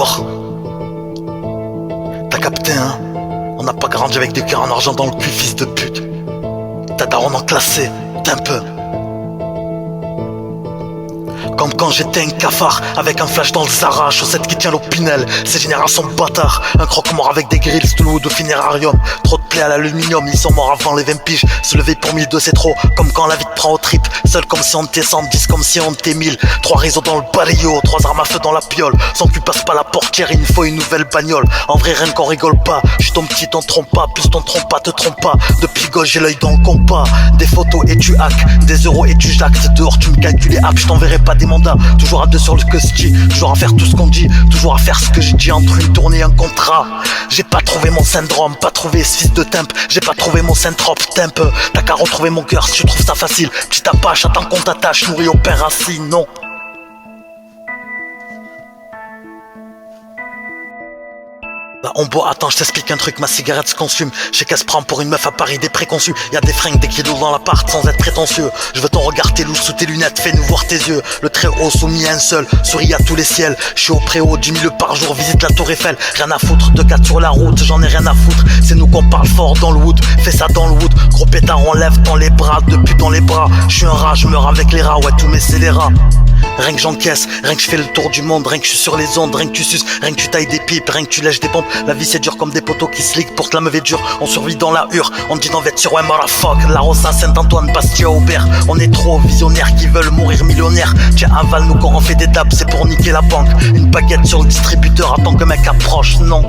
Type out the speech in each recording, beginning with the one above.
Alors, t'as capté, hein? On n'a pas grandi avec des cœurs en argent dans le cul, fils de pute. Ta daronne en classé, t'es un peu comme quand j'étais un cafard avec un flash dans le Zara, chaussette qui tient l'opinel, ces générations bâtards. Un croque-mort avec des grilles, tout de funérarium. Trop de plaies à l'aluminium, ils sont morts avant les 20 piges. Se lever pour 1002 c'est trop, comme quand la vie te prend au trip. Seul comme si on était 110, comme si on était 1000. 3 réseaux dans le balayo, 3 armes à feu dans la piole. Sans que tu passes pas la portière, il me faut une nouvelle bagnole. En vrai rien qu'on rigole pas, je suis ton petit, t'en trompe pas. Plus t'en trompe pas, te trompe pas. Depuis gauche j'ai l'œil dans le compas. Des photos et tu hack, des euros et tu jactes. Dehors tu me calcules les apps, je t'enverrai pas des mandats. Toujours à deux sur le custy, toujours à faire tout ce qu'on dit, toujours à faire ce que j'ai dit entre une tournée et un contrat. J'ai pas trouvé mon syndrome, pas trouvé ce fils de temp. J'ai pas trouvé mon synthrope, temp. T'as qu'à retrouver mon cœur si tu trouves ça facile. Petite apache, attends qu'on t'attache, nourri au pain rassis, non. Là on boit, attends je t'explique un truc, ma cigarette se consume. Je sais qu'elle se prend pour une meuf à Paris, des préconçus. Y'a des fringues, des kilos dans l'appart sans être prétentieux. Je veux ton regard, tes louches sous tes lunettes, fais-nous voir tes yeux. Le très haut soumis à un seul, souris à tous les ciels. Je suis au préau, 10 000 par jour, visite la tour Eiffel. Rien à foutre, 2-4 sur la route, j'en ai rien à foutre. C'est nous qu'on parle fort dans le wood, fais ça dans le wood. Gros pétard, on lève dans les bras, depuis dans les bras. Je suis un rat, je meurs avec les rats, ouais tous mes scélérats. Rien que j'encaisse, rien que je fais le tour du monde, rien que je suis sur les ondes, rien que tu suces, rien que tu tailles des pipes, rien que tu lèches des pompes. La vie c'est dur comme des poteaux qui se liguent pour que la meuf est dure. On survit dans la hure, on dit d'en sur ouais motherfuck. La Rossa, Saint-Antoine, Bastia, Aubert. On est trop visionnaires qui veulent mourir millionnaires. Tiens, avale nous quand on fait des dabs, c'est pour niquer la banque. Une baguette sur le distributeur, attends que mec approche, non.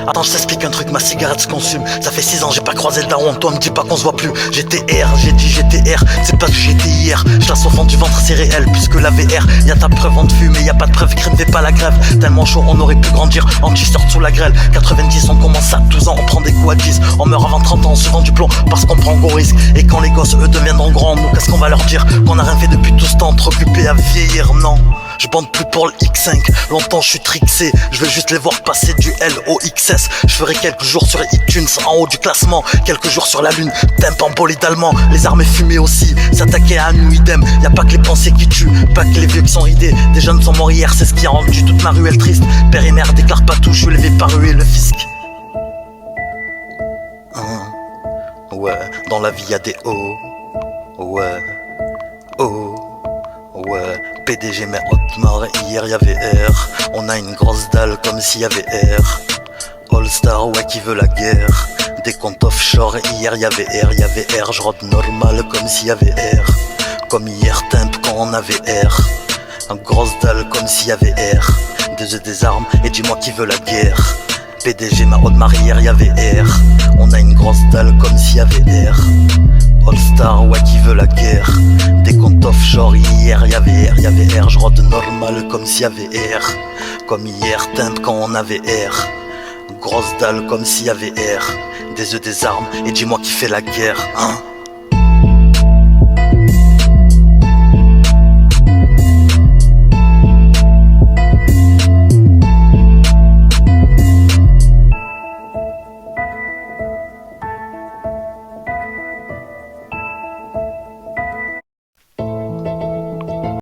Attends, je t'explique un truc, ma cigarette se consume. Ça fait 6 ans, j'ai pas croisé le daron. Toi, me dis pas qu'on se voit plus. J'étais R, j'ai dit j'étais R. C'est pas que j'étais hier. Je laisse au fond du ventre, c'est réel. Puisque la VR, y'a ta preuve en dessus, mais y'a pas de preuve. Crime fait pas la grève. Tellement chaud, on aurait pu grandir en t-shirt sous la grêle. 90, on commence à 12 ans, on prend des coups à 10. On meurt avant 30 ans, on se vend du plomb parce qu'on prend gros risques. Et quand les gosses, eux, deviendront grands, nous, qu'est-ce qu'on va leur dire? Qu'on a rien fait depuis tout ce temps, trop occupé à vieillir, non. Je bande plus pour le X5, longtemps je suis trixé. Je veux juste les voir passer du L au XS. Je ferai quelques jours sur iTunes, en haut du classement. Quelques jours sur la lune, temp en bolide allemand. Les armes fumées aussi, s'attaquer à un idem. Y'a pas que les pensées qui tuent, pas que les vieux qui sont ridés. Des jeunes sont morts hier, c'est ce qui a rendu toute ma ruelle triste. Père et mère déclarent pas tout, je suis élevé par eux et le fisc. Ouais, dans la vie y'a des hauts. Ouais, oh. Ouais, PDG mais Otmar, hier y'avait R. On a une grosse dalle comme s'il y avait R. All Star, ouais qui veut la guerre. Des comptes offshore, hier y'avait R, je rôde normal comme s'il y avait R. Comme hier temp quand on avait R. Un grosse dalle comme s'il y avait R. Des armes et dis-moi qui veut la guerre. PDG ma Otmar, hier y'avait R. On a une grosse dalle comme s'il y avait R. All Star, ouais qui veut la guerre. Des comptes offshore, hier y'avait R, je rôde normal comme s'il y avait R. Comme hier, temp quand on avait R. Grosse dalle comme s'il y avait R. Des œufs, des armes, et dis-moi qui fait la guerre, hein.